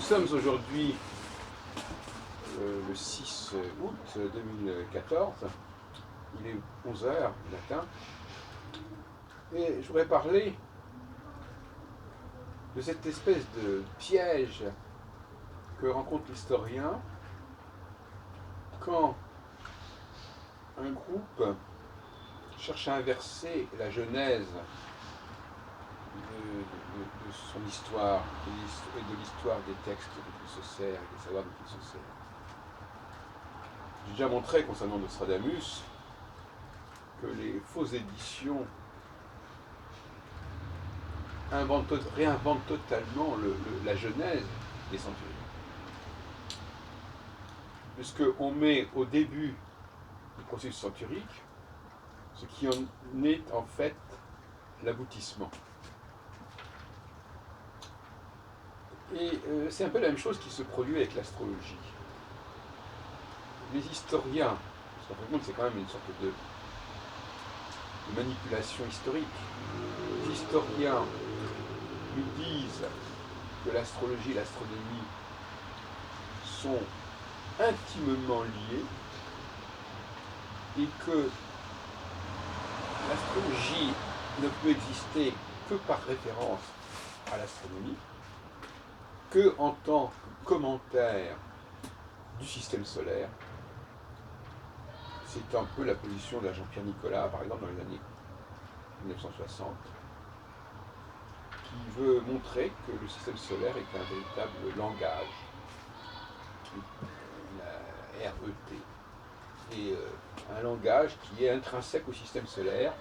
sommes aujourd'hui le 6 août 2014, il est 11 h du matin, et je voudrais parler de cette espèce de piège que rencontre l'historien quand un groupe cherche à inverser la genèse de son histoire et de l'histoire des textes dont il se sert et des savoirs dont il se sert. J'ai déjà montré concernant Nostradamus que les fausses éditions réinventent totalement la genèse des centurions. Puisqu'on met au début du processus centurique ce qui en est en fait l'aboutissement. Et c'est un peu la même chose qui se produit avec l'astrologie. Les historiens, parce qu'en fin de compte c'est quand même une sorte de manipulation historique, les historiens nous disent que l'astrologie et l'astronomie sont intimement liés et que l'astrologie ne peut exister que par référence à l'astronomie, que en tant que commentaire du système solaire. C'est un peu la position de Jean-Pierre Nicolas, par exemple, dans les années 1960, qui veut montrer que le système solaire est un véritable langage, la RET, et un langage qui est intrinsèque au système solaire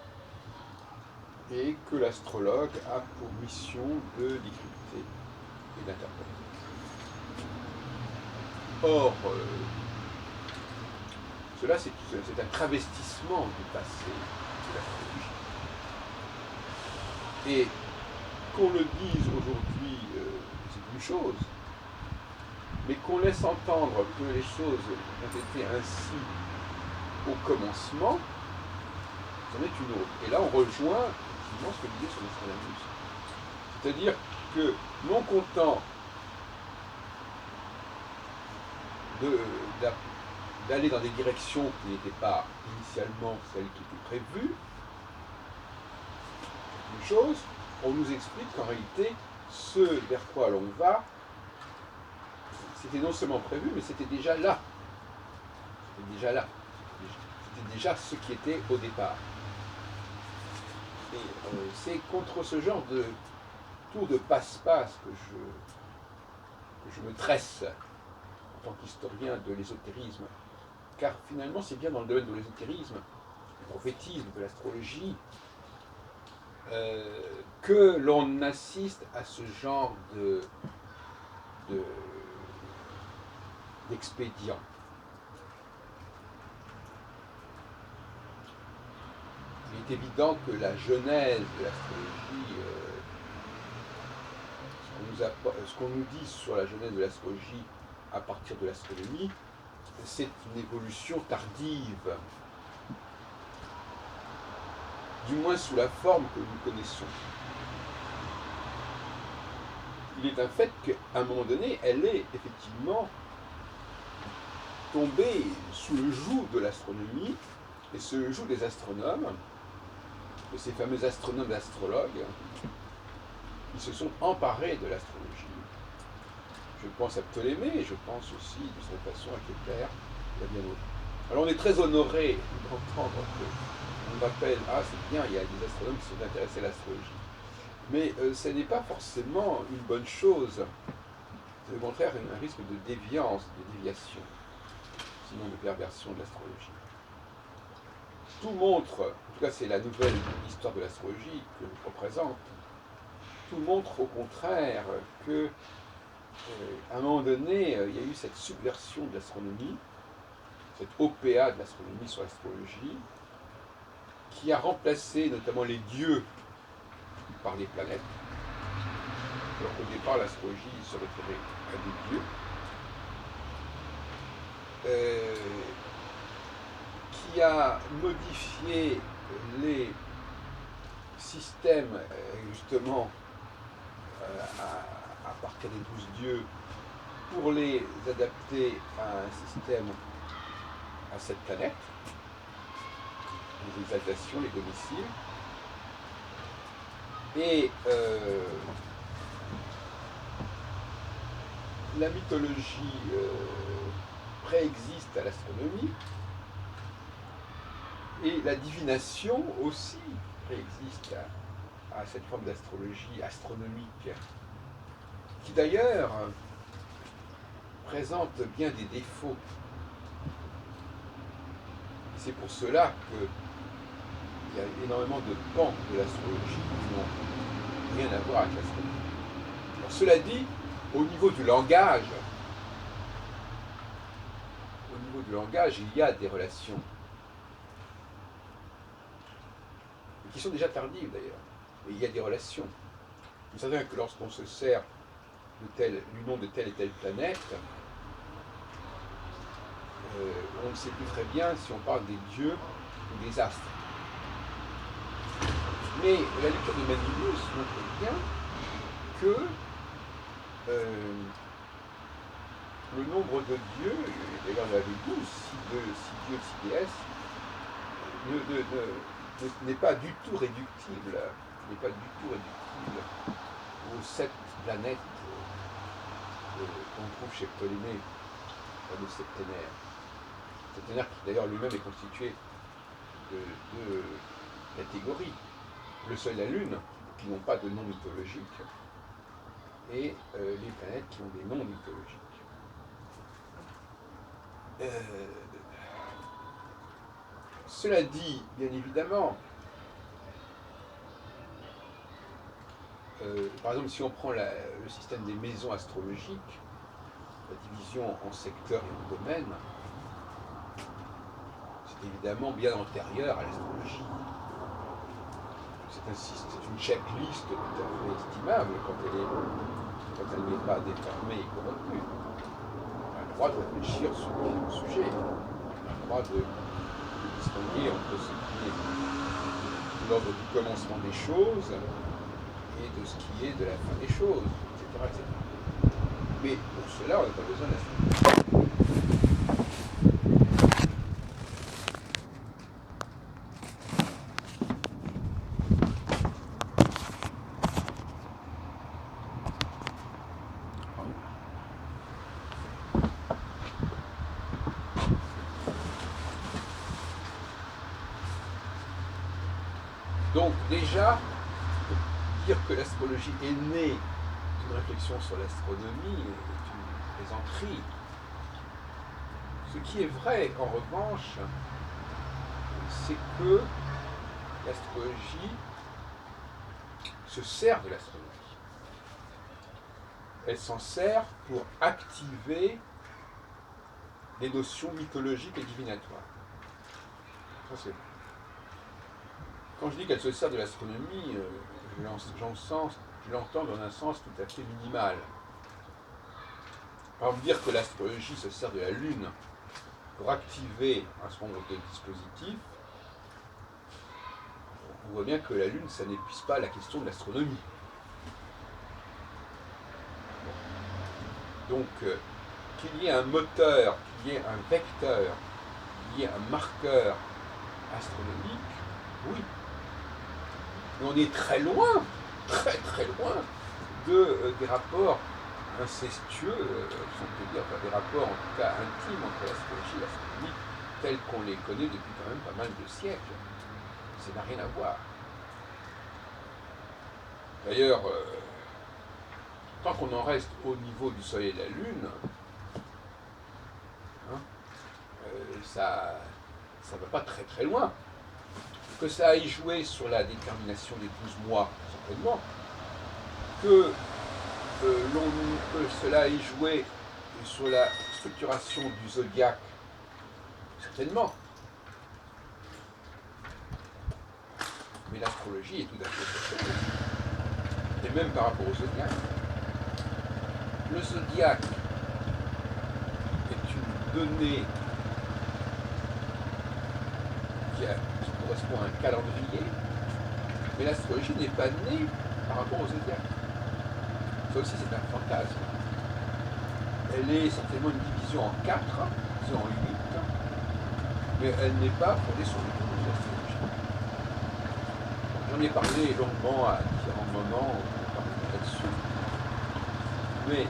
et que l'astrologue a pour mission de décrypter et d'interpréter. Or, cela c'est un travestissement du passé de l'astrologie. Et qu'on le dise aujourd'hui, c'est une chose, mais qu'on laisse entendre que les choses ont été ainsi au commencement, c'en est une autre. Et là, on rejoint effectivement ce que disait sur Nostradamus. C'est-à-dire que, non content d'aller dans des directions qui n'étaient pas initialement celles qui étaient prévues, une chose, on nous explique qu'en réalité, ce vers quoi l'on va, c'était non seulement prévu, mais c'était déjà là. C'était déjà là. C'était déjà ce qui était au départ. Et c'est contre ce genre de tour de passe-passe que je me tresse en tant qu'historien de l'ésotérisme. Car finalement, c'est bien dans le domaine de l'ésotérisme, du prophétisme, de l'astrologie, que l'on assiste à ce genre d'expédient. Il est évident que la genèse de l'astrologie, ce qu'on nous dit sur la genèse de l'astrologie à partir de l'astronomie, c'est une évolution tardive, du moins sous la forme que nous connaissons. Il est un fait qu'à un moment donné, elle est effectivement tombée sous le joug de l'astronomie, et ce joug des astronomes, de ces fameux astronomes et astrologues, qui se sont emparés de l'astrologie. Je pense à Ptolémée, je pense aussi de cette façon à Kepler, et à bien d'autres. Alors on est très honoré d'entendre qu'on rappelle, ah c'est bien, il y a des astronomes qui sont intéressés à l'astrologie. Mais ce n'est pas forcément une bonne chose. C'est au contraire un risque de déviance, de déviation, sinon de perversion de l'astrologie. Tout montre, en tout cas c'est la nouvelle histoire de l'astrologie que je représente, tout montre au contraire que à un moment donné, il y a eu cette subversion de l'astronomie, cette OPA de l'astronomie sur l'astrologie, qui a remplacé notamment les dieux par les planètes. Alors qu'au départ, l'astrologie se référait à des dieux, qui a modifié les systèmes, justement, à partir des 12 dieux, pour les adapter à un système, à cette planète, les exaltations, les domiciles, et la mythologie préexiste à l'astronomie, et la divination aussi préexiste à cette forme d'astrologie astronomique, qui d'ailleurs présente bien des défauts. C'est pour cela qu'il y a énormément de pans de l'astrologie qui n'ont rien à voir avec l'astronomie. Alors, cela dit, au niveau du langage, il y a des relations qui sont déjà tardives d'ailleurs, mais il y a des relations. Vous savez que lorsqu'on se sert du nom de telle et telle planète, on ne sait plus très bien si on parle des dieux ou des astres. Mais la lecture de Manilius montre bien que le nombre de dieux, d'ailleurs il y avait 12, 6 dieux, 6 déesses, n'est pas du tout réductible, aux 7 planètes qu'on trouve chez Ptolémée, le septénaire. Le septénaire qui d'ailleurs lui-même est constitué de 2 catégories, le Soleil et la Lune, qui n'ont pas de nom mythologique, et les planètes qui ont des noms mythologiques. Cela dit, bien évidemment, par exemple, si on prend le système des maisons astrologiques, la division en secteurs et en domaines, c'est évidemment bien antérieur à l'astrologie. C'est une checklist tout à fait estimable quand elle n'est pas déformée et corrompue. On a le droit de réfléchir sur le sujet. On a le droit de distinguer entre ce qui est l'ordre du commencement des choses et de ce qui est de la fin des choses, etc. etc. Mais pour cela, on n'a pas besoin d'astrologie. Donc déjà, dire que l'astrologie est née d'une réflexion sur l'astronomie est une plaisanterie. Ce qui est vrai, en revanche, c'est que l'astrologie se sert de l'astronomie. Elle s'en sert pour activer des notions mythologiques et divinatoires. Ça, c'est vrai. Quand je dis qu'elle se sert de l'astronomie, je l'entends dans un sens tout à fait minimal. Par exemple, dire que l'astrologie se sert de la Lune pour activer un certain nombre de dispositifs, on voit bien que la Lune, ça n'épuise pas la question de l'astronomie. Donc, qu'il y ait un moteur, qu'il y ait un vecteur, qu'il y ait un marqueur astronomique, oui. Mais on est très loin, très très loin des rapports incestueux, si on peut dire, enfin, des rapports en tout cas intimes entre l'astrologie et l'astronomie, tels qu'on les connaît depuis quand même pas mal de siècles. Ça n'a rien à voir. D'ailleurs, tant qu'on en reste au niveau du Soleil et de la Lune, hein, ça ne va pas très très loin. Que ça aille jouer sur la détermination des 12 mois, certainement, que cela aille jouer sur la structuration du zodiaque, certainement. Mais l'astrologie est tout à fait autre chose. Et même par rapport au zodiaque. Le zodiaque est une donnée qui correspond à un calendrier, mais l'astrologie n'est pas née par rapport au zodiaque. Ça aussi, c'est un fantasme. elle est certainement une division en 4, division en 8, mais elle n'est pas fondée sur le tout de l'astrologie. J'en ai parlé longuement à différents moments, on parle là-dessus, mais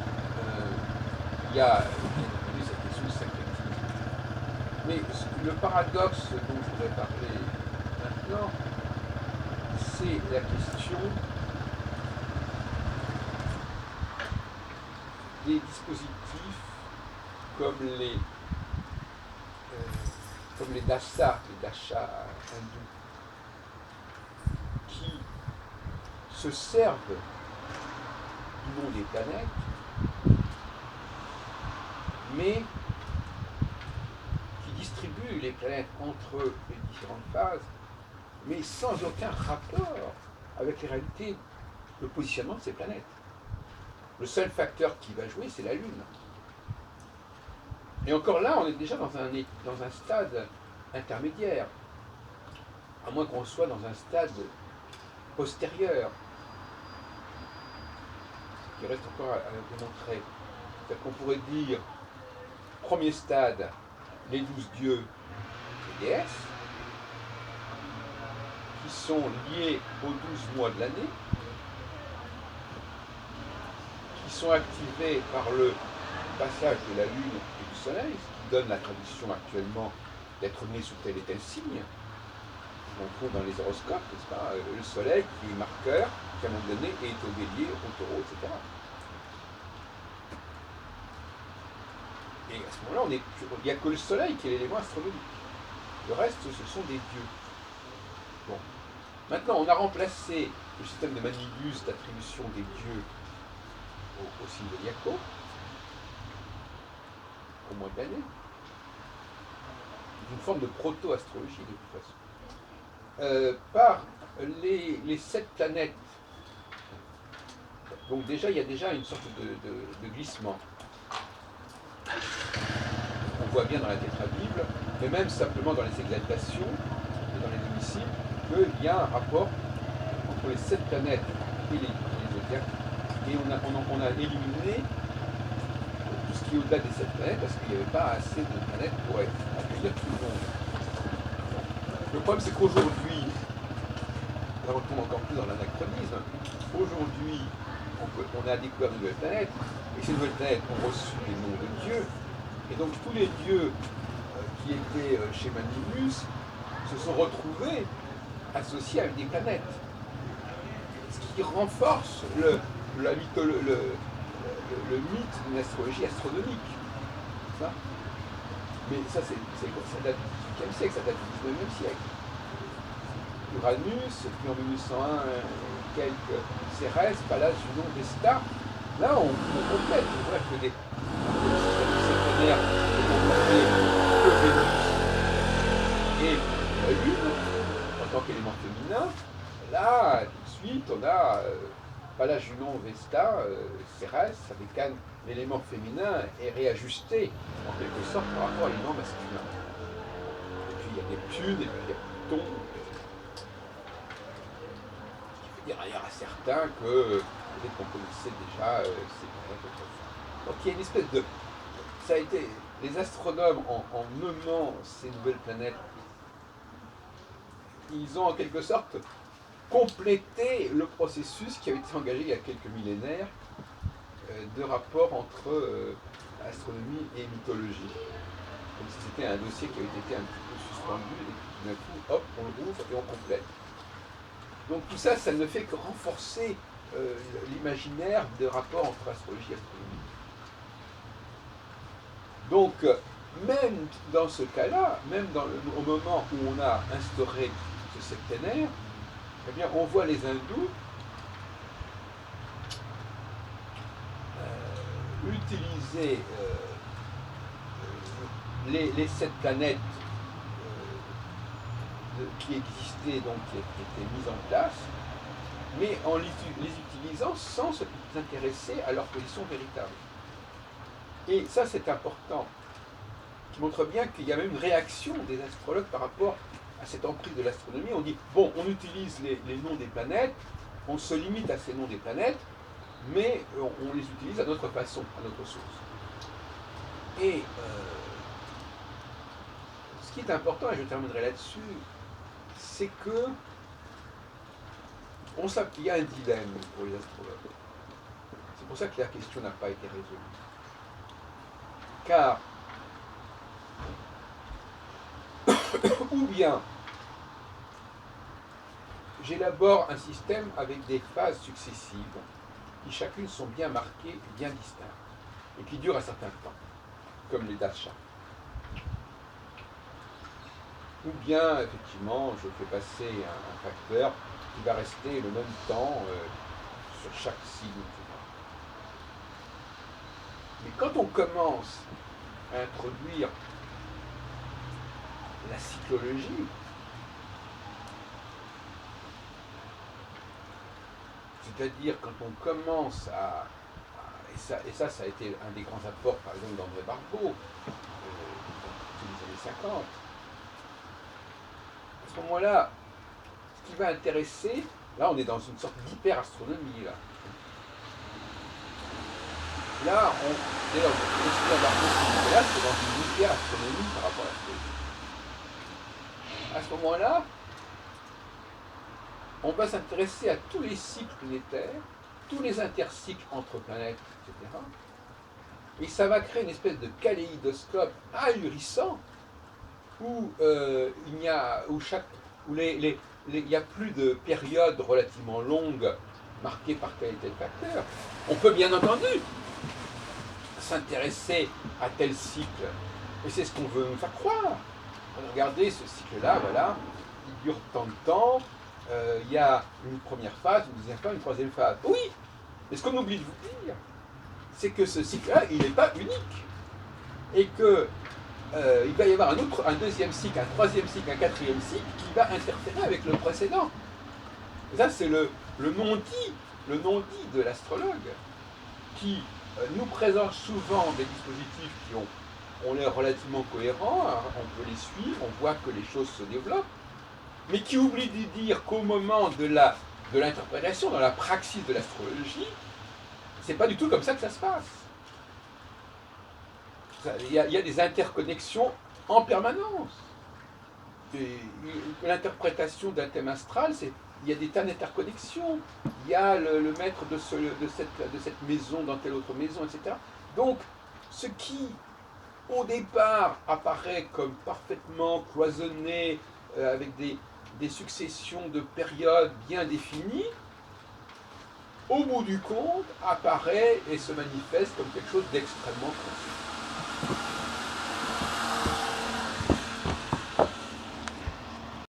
il y a cette question de syncrétisme. Mais le paradoxe dont je voudrais parler maintenant, c'est la question des dispositifs comme les dasa, les dasha hindous, qui se servent du nom des planètes, mais qui distribuent les planètes entre les différentes phases, mais sans aucun rapport avec les réalités de positionnement de ces planètes. Le seul facteur qui va jouer, c'est la Lune. Et encore là, on est déjà dans un stade intermédiaire, à moins qu'on soit dans un stade postérieur, qui reste encore à démontrer. C'est-à-dire qu'on pourrait dire, premier stade, les 12 dieux et déesses, qui sont liés aux 12 mois de l'année, qui sont activés par le passage de la Lune et du Soleil, ce qui donne la tradition actuellement d'être né sous tel et tel signe. On trouve dans les horoscopes, n'est-ce pas, le Soleil qui est marqueur, qui à un moment donné est au Bélier, au Taureau, etc. Et à ce moment-là, il n'y a que le Soleil qui est l'élément astronomique. Le reste, ce sont des dieux. Bon. Maintenant, on a remplacé le système de Manilius d'attribution des dieux au signe de Liaco, au mois de l'année, une forme de proto-astrologie de toute façon. Par les 7 planètes. Donc déjà, il y a déjà une sorte de glissement. On voit bien dans la tétrabible, mais même simplement dans les exaltations et dans les domiciles, qu'il y a un rapport entre les 7 planètes et les zodiaques. Et on a éliminé tout ce qui est au-delà des 7 planètes parce qu'il n'y avait pas assez de planètes pour accueillir tout le monde. Le problème, c'est qu'aujourd'hui, on retombe encore plus dans l'anachronisme. Aujourd'hui, on a découvert de nouvelles planètes, et ces nouvelles planètes ont reçu les noms de dieux, et donc tous les dieux qui étaient chez Manilius se sont retrouvés associés avec des planètes. Ce qui renforce le mythe d'une astrologie astronomique. Ça. Mais ça, ça date du XVIIIe siècle, ça date du XIXe siècle. Uranus, puis en 1801, quelques Cérès, Pallas, Junon, Vesta. Là, on complète. On voit que des septénaires sont comportés que Vénus et la Lune, en tant qu'élément féminin. Là, tout de suite, on a Pallas, Junon, Vesta, Cérès, avec l'élément féminin est réajusté, en quelque sorte, par rapport à l'élément masculin. Et puis, il y a Neptune, et puis il y a Pluton. Il y a certains que peut-être qu'on connaissait déjà ces planètes autrefois. Donc il y a une espèce de... Ça a été... Les astronomes, en nommant ces nouvelles planètes, ils ont en quelque sorte complété le processus qui avait été engagé il y a quelques millénaires de rapport entre astronomie et mythologie. Comme si c'était un dossier qui avait été un petit peu suspendu et puis d'un coup, hop, on le rouvre et on complète. Donc tout ça, ça ne fait que renforcer l'imaginaire de rapport entre astrologie et astronomie. Donc, même dans ce cas-là, même au moment où on a instauré ce septénaire, eh bien, on voit les hindous utiliser les 7 planètes qui existaient, donc qui étaient mises en place, mais en les utilisant sans s'intéresser à leur position véritable. Et ça, c'est important, qui montre bien qu'il y a même une réaction des astrologues par rapport à cette emprise de l'astronomie. On dit, bon, on utilise les noms des planètes, on se limite à ces noms des planètes, mais on les utilise à notre façon, à notre source. Et ce qui est important, et je terminerai là-dessus, c'est que on sait qu'il y a un dilemme pour les astrologues. C'est pour ça que la question n'a pas été résolue. Car, ou bien, j'élabore un système avec des phases successives qui chacune sont bien marquées, bien distinctes, et qui durent un certain temps, comme les dashas. Ou bien, effectivement, je fais passer un facteur qui va rester le même temps sur chaque signe, etc. Mais quand on commence à introduire la cyclologie, c'est-à-dire quand on commence et ça a été un des grands apports, par exemple, d'André Barbeau, dans les années 50, à ce moment-là, ce qui va intéresser, là on est dans une sorte d'hyper-astronomie, là on, d'ailleurs, là c'est dans une hyper-astronomie par rapport à l'astrologie. À ce moment-là, on va s'intéresser à tous les cycles planétaires, tous les intercycles entre planètes, etc. Et ça va créer une espèce de kaléidoscope ahurissant où il n'y a, il y a plus de périodes relativement longues marquées par tel et tel facteur. On peut bien entendu s'intéresser à tel cycle, et c'est ce qu'on veut nous faire croire. Regardez ce cycle-là, voilà, il dure tant de temps, il y a une première phase, une deuxième phase, une troisième phase. Oui, mais ce qu'on oublie de vous dire, c'est que ce cycle-là, il n'est pas unique. Et que il va y avoir un deuxième cycle, un troisième cycle, un quatrième cycle qui va interférer avec le précédent. Et ça, c'est le non-dit de l'astrologue, qui nous présente souvent des dispositifs qui ont l'air relativement cohérents, hein, on peut les suivre, on voit que les choses se développent, mais qui oublie de dire qu'au moment de l'interprétation, dans la praxis de l'astrologie, c'est pas du tout comme ça que ça se passe. Il y a des interconnexions en permanence. L'interprétation d'un thème astral, il y a des tas d'interconnexions. Il y a le maître de cette maison dans telle autre maison, etc. Donc, ce qui, au départ, apparaît comme parfaitement cloisonné, avec des successions de périodes bien définies, au bout du compte, apparaît et se manifeste comme quelque chose d'extrêmement confus.